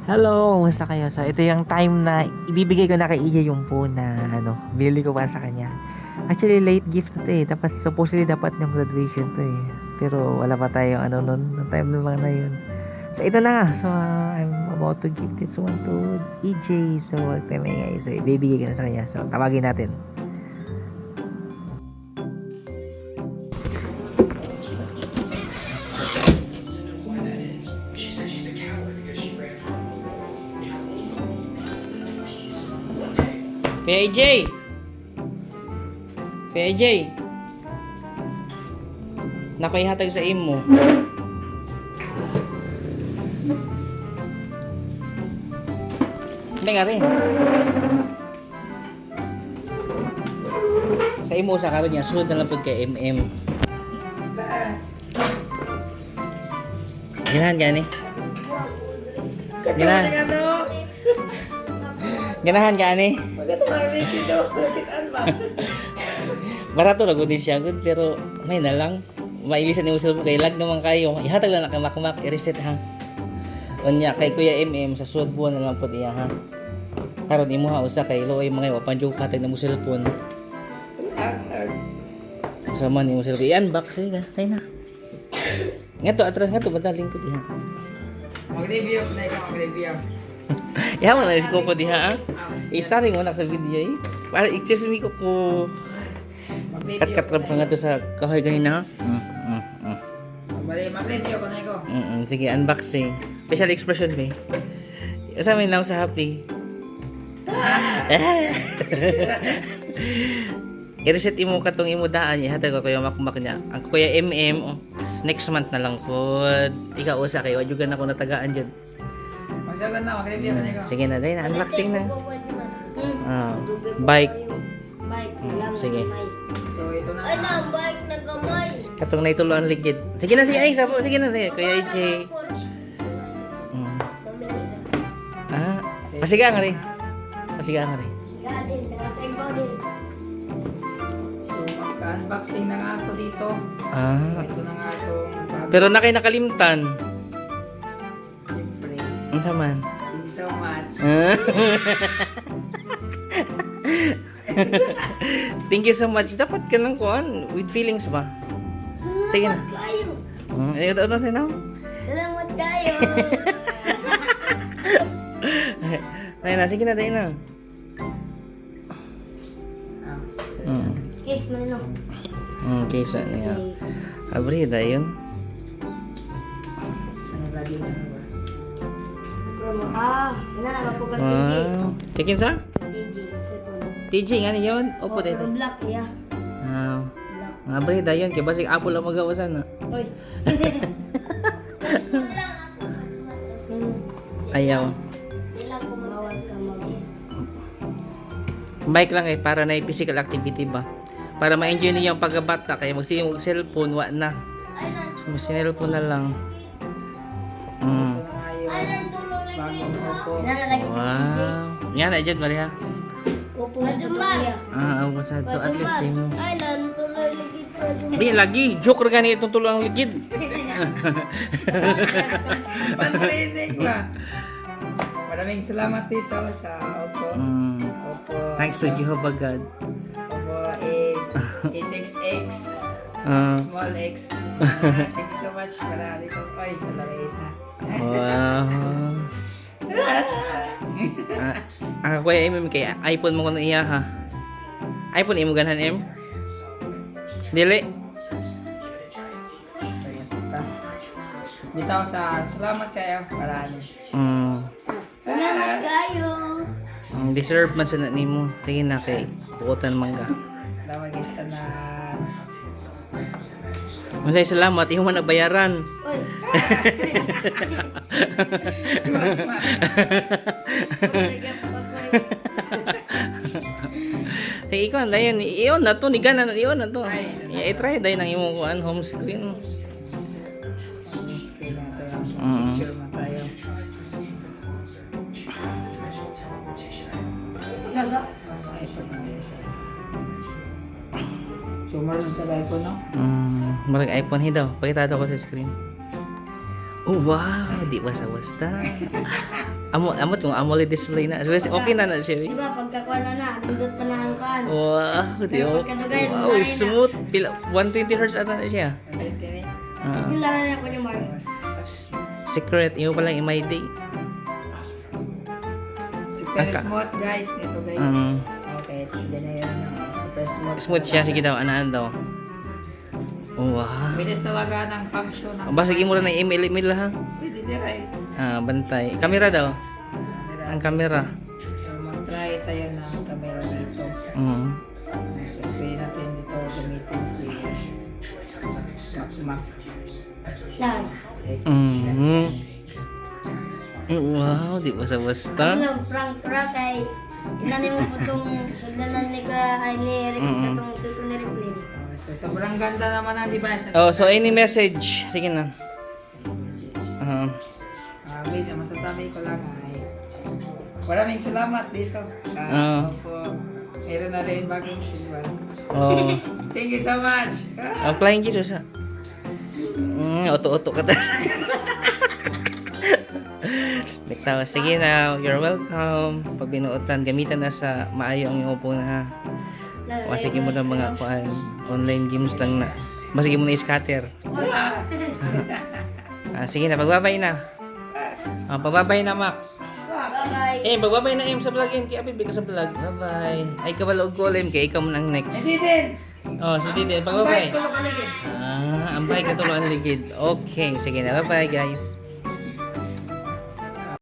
Hello, kumusta kayo? So, ito yung time na ibibigay ko na kay Iya yung phone na binili ko para sa kanya. Actually, late gift na to eh. Tapos, supposedly dapat yung graduation to eh. Pero, wala pa tayong nun, ng time naman na yun. So, ito na nga. So, I'm about to give this one to EJ. So, wag tayo maingay. So, ibibigay ko na sa kanya. So, tawagin natin. Kuya AJ! Kuya AJ! Napaihatag sa imo. Hindi nga rin. Sa imo sa karon niya, sunod na lang po kay MM. Ganahan gani? Ganahan. Ganahan gani? Barato na gud siya gud pero may na lang. Mailisan ni usul kay lag naman kayo. Ihatag lang na makmak i-reset ha. Unya kay Kuya MM sa suod buwan na lang pud iya ha. Karon imo ha usa kay loy mga wapan jud katay na mo cellphone. Sama ni mo cellphone i-unbox ay na. Ngato atras ngato madaling ko diha. Mag-review na ikaw mag-review. Yaman na isko po diha. I-starting mo na sa video eh. Para i-check ko ko kat-katrap pa nga to sa kahoy ganina ha. Mag-review ko na ikaw. Sige, unboxing. Facial expression ba? Sa amin lang sa happy. I-reset imo katong imo daan ihatag ko kuya makmak niya. Ang kuya MM next month na lang po. Ikaw usa kay wajugan ako natagaan jud. Magsagot na, mag-review ka na ikaw. Sige na, dai na unboxing na. Bike. Sige. So ito na. Ay, na, bike na gamay. Katong naitulo ang ligid. Sige na, sige. Ay, sapo. Sige na, sige. Kuya AJ. Pasiga nga rin. Pasiga nga rin. Gadin, sa ibaw din. So magka-unboxing na nga ako dito. So ito na nga itong bago. Pero na kayo nakalimtan. Siyempre. Ang taman. Thank you so much. Thank you so much. Dapat ka lang kuhan. With feelings ba? Sige na. Salamat kayo. Ito sino? Salamat kayo. Ay na, sige na, tayo na. Kiss mo no. Kaysa niya. Abrida yun. Ano lagi na ba? Promo. Nalala ko ba Wow. Tikin sa? DJ, cellphone. TG nga niya yun. Opo, dito. Pero black, yeah. Black. Abrida yun. Kaya basig apple lang magawa sana. Oy. Ayaw. Ilang ko bawal ka mami. Bike lang eh, para na physical activity ba? Para ma-enjoy niyo yung pagkabata, kaya mag-cellphone, wa na. So, mag-cellphone na lang. Ito na nga yung bagong Oppo. Wow. Yan na dyan, Maria. Upo na Jumaya. Ako sa so at least same. Ay, nantuloy ligid pa Jumaya. Di, lagi. Joke rin ganito itong tulo ang ligid. Panrinig ba? Maraming salamat dito sa Oppo. Oppo. Thanks to Jehovah God. Oppo A6X. Small X. Thank you so much para dito. Ay, wala is na. Wow. Kuya M, kay iPhone mo ko na iya ha. iPhone mo ganahan M? Dili. Bitaw sa salamat kayo. Marami. Salamat kayo. Deserve man sa nimo. Tingin na kay buotan mangga. Salamat guys ka na. Unsay salamat, imo man nabayaran. Oy. Hey, ikaw dayon iyon na to ni gana iyon na to. I-try dayon ang imong kuan home screen. Screen na tayo. Picture na tayo. Naga. iPhone na siya. So, meron sa iPhone, no? Marag iPhone hi daw. Pakita daw ko sa screen. Oh, wow. Di basta-basta. Amot kung AMOLED display na. Okay na na siya. Di ba, pagkakuha na, pindot pa na ang kuhan. Wow. Di Pero ba? pagkadugay, Wow, dugay na. smooth. 120 Hz ata na siya. Ah, Bila na niya ko ni Mark. secret. Iyo pa lang i-my day. Super Aka. smooth guys. Ito guys. Okay, tignan na yun. Super smooth. Smooth siya. Sige daw. Anaan daw. Oh, wow. Bilis talaga ng function. Basag mo na email ha. Pwede din ay. Bantay. Kamera daw. Ang kamera. So, mag-try tayo ng camera dito. So, pwede natin dito gamitin si Mac. Yan. Wow, di basta-basta. Ano, prank kay inanin mo po itong sudlanan ni ka ay ni Eric itong suko ni Ripley. So, sobrang ganda naman ang device. Oh, so any message? Sige na. Guys, ang masasabi ko lang ay maraming salamat dito. Po, meron na rin bagong silver. Oh, Thank you so much. flying kiss sa. Oto-oto ka ta. Diktaw, sige na, you're welcome. Pag binuotan, gamitan na sa maayo ang iyong upo na. Masige mo ng mga kuan, online games lang na. Masige mo na scatter. Sige na, pagbabay na. Pagbabay na, Mac. Bye-bye. Pagbabay na sa vlog, kay Abib ka sa vlog. Bye-bye. Ay, kabalo og golem, kay ikaw mo nang next. Hindi din. Si Didi, Bye. pagbabay. Tulog paligid. Ang bike na tuloan ligid. Okay, sige na. Bye-bye, guys.